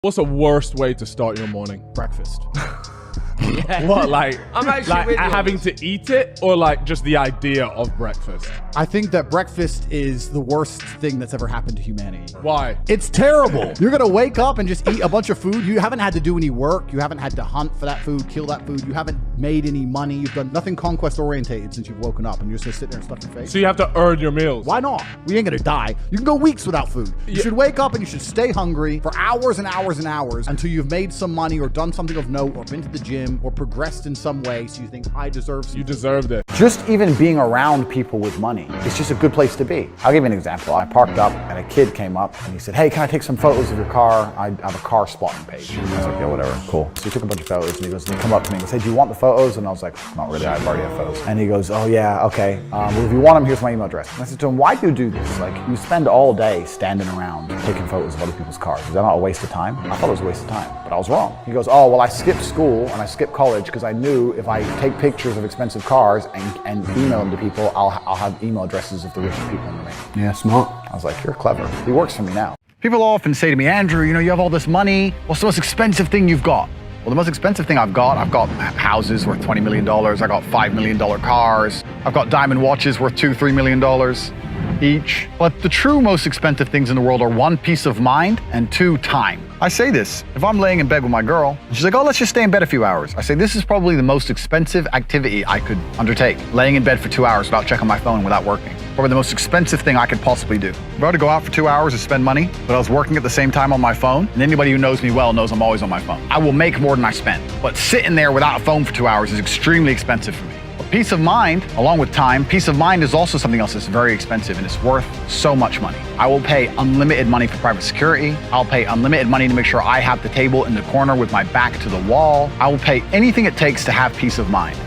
What's the worst way to start your morning? Breakfast. Yeah. What, like, I'm actually with you on having this. to eat it, or like just the idea of breakfast? I think that breakfast is the worst thing that's ever happened to humanity. Why? It's terrible. You're gonna wake up and just eat a bunch of food. You haven't had to do any work. You haven't had to hunt for that food, kill that food. You haven't made any money. You've done nothing conquest orientated since you've woken up, and you're just gonna sit there and stuff your face. So you have to earn your meals. Why not? We ain't gonna die. You can go weeks without food. You should wake up and you should stay hungry for hours and hours and hours until you've made some money or done something of note or been to the gym or progressed in some way, so you think, I deserve something. You deserved it. Just even being around people with money, it's just a good place to be. I'll give you an example. I parked up and a kid came up and he said, hey, can I take some photos of your car? I have a car spotting page. I was like, yeah, whatever, cool. So he took a bunch of photos and he come up to me and goes, hey, do you want the photos? And I was like, not really, I already have photos. And he goes, oh yeah, okay. Well, if you want them, here's my email address. And I said to him, why do you do this? Like, you spend all day standing around taking photos of other people's cars. Is that not a waste of time? I thought it was a waste of time, but I was wrong. He goes, oh, well, I skipped school and I skipped college because I knew if I take pictures of expensive cars and email them to people, I'll have email addresses of the richest people in the ring. Yeah, smart. I was like, you're clever. He works for me now. People often say to me, Andrew, you know, you have all this money. What's the most expensive thing you've got? Well, the most expensive thing I've got houses worth $20 million. I got $5 million cars. I've got diamond watches worth $2-3 million each. But the true most expensive things in the world are 1, peace of mind, and 2, time. I say this, if I'm laying in bed with my girl, and she's like, oh, let's just stay in bed a few hours. I say, this is probably the most expensive activity I could undertake. Laying in bed for 2 hours without checking my phone without working. Probably the most expensive thing I could possibly do. If I were to go out for 2 hours and spend money, but I was working at the same time on my phone, and anybody who knows me well knows I'm always on my phone. I will make more than I spend. But sitting there without a phone for 2 hours is extremely expensive for me. But peace of mind, along with time, peace of mind is also something else that's very expensive and it's worth so much money. I will pay unlimited money for private security. I'll pay unlimited money to make sure I have the table in the corner with my back to the wall. I will pay anything it takes to have peace of mind.